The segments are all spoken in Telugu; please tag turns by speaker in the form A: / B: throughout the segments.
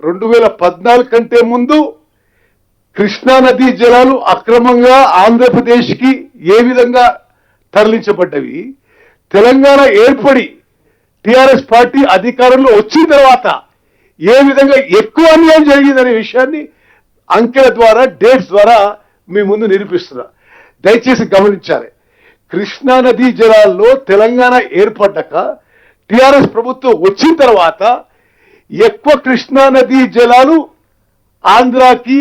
A: 2014 కంటే ముందు కృష్ణా నదీ జలాలు అక్రమంగా ఆంధ్రప్రదేశ్కి ఏ విధంగా తరలించబడ్డవి, తెలంగాణ ఏర్పడి టిఆర్ఎస్ పార్టీ అధికారంలో వచ్చిన తర్వాత ఏ విధంగా ఎక్కువ అన్యాయం జరిగిందనే విషయాన్ని అంకెల ద్వారా, డేట్స్ ద్వారా మీ ముందు నిరూపిస్తున్నా. దయచేసి గమనించాలి. కృష్ణా నదీ జలాల్లో తెలంగాణ ఏర్పడ్డాక టిఆర్ఎస్ ప్రభుత్వం వచ్చిన తర్వాత ఎక్కువ కృష్ణా నదీ జలాలు ఆంధ్రాకి,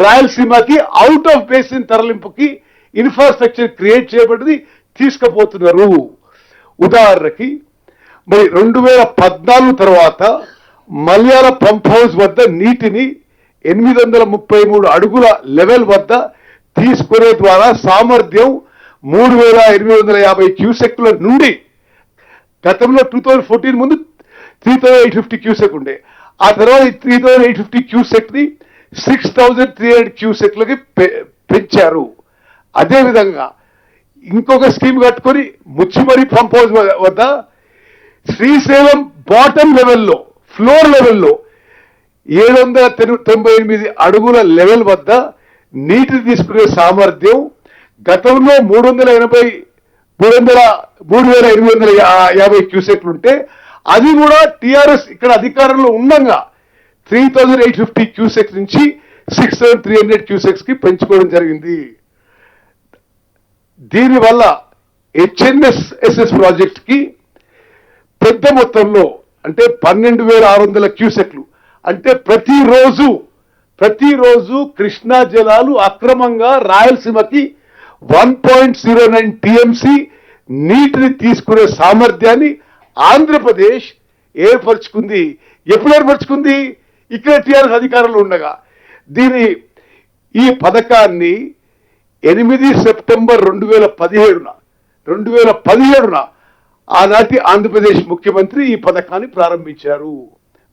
A: రాయలసీమకి అవుట్ ఆఫ్ బేసిన్ తరలింపుకి ఇన్ఫ్రాస్ట్రక్చర్ క్రియేట్ చేయబడింది, తీసుకుపోతున్నారు. ఉదాహరణకి మరి 2014 తర్వాత మలయాళ పంప్ హౌస్ వద్ద నీటిని 833 అడుగుల లెవెల్ వద్ద తీసుకునే ద్వారా సామర్థ్యం 3850 క్యూసెక్ల నుండి, గతంలో 2014 ముందు 3850 క్యూసెక్ ఉండే, ఆ తర్వాత 3850 క్యూసెక్ ని 6300 క్యూసెక్లకి పెంచారు. అదేవిధంగా ఇంకొక స్కీమ్ కట్టుకొని ముచ్చిమరి పంప్ హౌస్ వద్ద శ్రీశైలం బాటమ్ లెవెల్లో, ఫ్లోర్ లెవెల్లో 798 అడుగుల లెవెల్ వద్ద నీటిని తీసుకునే సామర్థ్యం గతంలో 3850 క్యూసెక్లు ఉంటే అది కూడా టిఆర్ఎస్ ఇక్కడ అధికారంలో ఉండగా 3850 క్యూసెక్స్ నుంచి 6300 క్యూసెక్స్ కి పెంచుకోవడం జరిగింది. దీనివల్ల హెచ్ఎన్ఎస్ఎస్ఎస్ ప్రాజెక్ట్ కి పెద్ద మొత్తంలో అంటే 12600 క్యూసెక్లు, అంటే ప్రతిరోజు కృష్ణా జలాలు అక్రమంగా రాయలసీమకి 1.09 టీఎంసీ నీటిని తీసుకునే సామర్థ్యాన్ని ఆంధ్రప్రదేశ్ ఏర్పరచుకుంది. ఎప్పుడు ఏర్పరచుకుంది? ఇక్కడ టిఆర్ఎస్ అధికారంలో ఉండగా. ఈ పథకాన్ని 8 సెప్టెంబర్ 2017న ఆనాటి ఆంధ్రప్రదేశ్ ముఖ్యమంత్రి ఈ పథకాన్ని ప్రారంభించారు.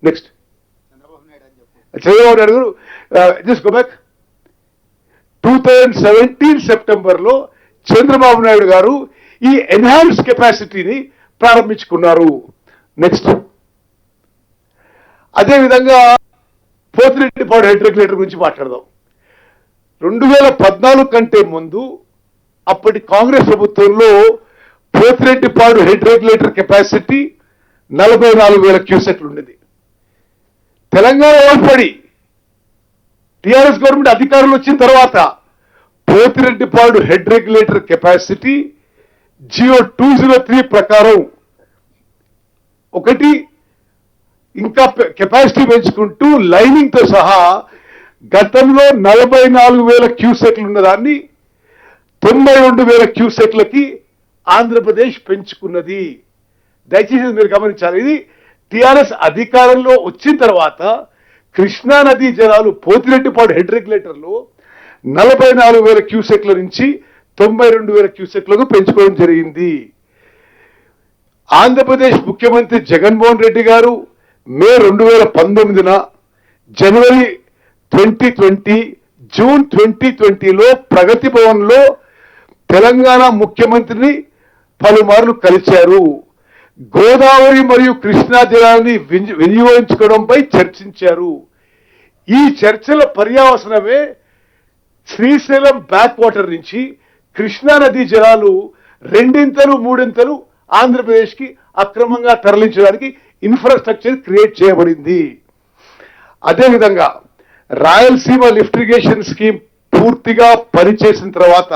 A: నెక్స్ట్ చంద్రబాబు నాయుడు గారు జస్ట్ గో బ్యాక్ 2017 సెప్టెంబర్లో చంద్రబాబు నాయుడు గారు ఈ ఎన్హాన్స్ కెపాసిటీని ప్రారంభించుకున్నారు. నెక్స్ట్ అదేవిధంగా పోతిరెడ్డిపాడు హెడ్ రెగ్యులేటర్ గురించి మాట్లాడదాం. 2014 కంటే ముందు అప్పటి కాంగ్రెస్ ప్రభుత్వంలో పోతిరెడ్డిపాడు హెడ్ రెగ్యులేటర్ కెపాసిటీ 44,000 క్యూసెక్లు ఉండేది. తెలంగాణ ఏర్పడి టిఆర్ఎస్ గవర్నమెంట్ అధికారంలో వచ్చిన తర్వాత Pothireddypadu head regulator capacity GO 203 ప్రకారం ఒకటి ఇంకా కెపాసిటీ పెంచుకుంటూ లైనింగ్ తో సహా గతంలో 44,000 క్యూసెక్లు ఉన్నదాన్ని 92,000 క్యూసెక్లకి ఆంధ్రప్రదేశ్ పెంచుకున్నది. దయచేసి మీరు గమనించాలి. ఇది టిఆర్ఎస్ అధికారంలో వచ్చిన తర్వాత కృష్ణా నదీ జలాలు పోతిరెడ్డిపాడు హెడ్ రెగ్యులేటర్లో 44,000 క్యూసెక్ల నుంచి 92,000 క్యూసెక్లకు పెంచుకోవడం జరిగింది. ఆంధ్రప్రదేశ్ ముఖ్యమంత్రి జగన్మోహన్ రెడ్డి గారు మే 2019న, జనవరి 2020, జూన్ 2020లో ప్రగతి భవన్లో తెలంగాణ ముఖ్యమంత్రిని పలుమార్లు కలిశారు. గోదావరి మరియు కృష్ణా జలాన్ని వినియోగించుకోవడంపై చర్చించారు. ఈ చర్చల పర్యవసనమే శ్రీశైలం బ్యాక్ వాటర్ నుంచి కృష్ణా నదీ జలాలు 2-3 ఆంధ్రప్రదేశ్కి అక్రమంగా తరలించడానికి ఇన్ఫ్రాస్ట్రక్చర్ క్రియేట్ చేయబడింది. అదేవిధంగా రాయలసీమ లిఫ్ట్ ఇరిగేషన్ స్కీమ్ పూర్తిగా పనిచేసిన తర్వాత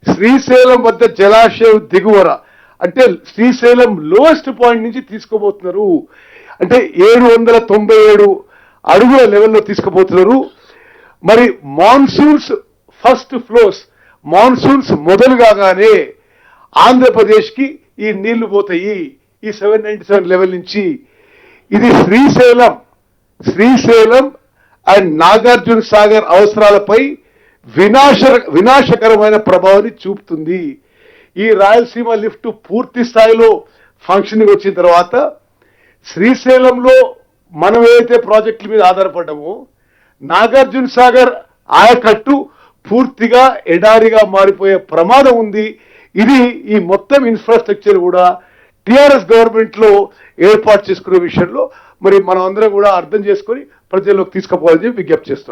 A: శ్రీశైలం వద్ద జలాశయం దిగువన అంటే శ్రీశైలం లోయెస్ట్ పాయింట్ నుంచి తీసుకోబోతున్నారు. అంటే 797 అడుగుల లెవెల్లో తీసుకుపోతున్నారు. మరి మాన్సూన్స్ ఫస్ట్ ఫ్లోస్, మాన్సూన్స్ మొదలు కాగానే ఆంధ్రప్రదేశ్కి ఈ నీళ్లు పోతాయి. ఈ 797 లెవెల్ నుంచి ఇది శ్రీశైలం అండ్ నాగార్జున సాగర్ అవసరాలపై వినాశకరమైన ప్రభావాన్ని చూపుతుంది. ఈ రాయలసీమ లిఫ్ట్ పూర్తి స్థాయిలో ఫంక్షనింగ్ వచ్చిన తర్వాత శ్రీశైలంలో మనం ఏదైతే ప్రాజెక్టుల మీద ఆధారపడ్డామో నాగార్జున సాగర్ ఆయకట్టు పూర్తిగా ఎడారిగా మారిపోయే ప్రమాదం ఉంది. ఇది ఈ మొత్తం ఇన్ఫ్రాస్ట్రక్చర్ కూడా టిఆర్ఎస్ గవర్నమెంట్ లో ఏర్పాటు చేసుకునే విషయంలో మరి మనం అందరం కూడా అర్థం చేసుకొని ప్రజల్లోకి తీసుకుపోవాలని చెప్పి విజ్ఞప్తి చేస్తున్నాను.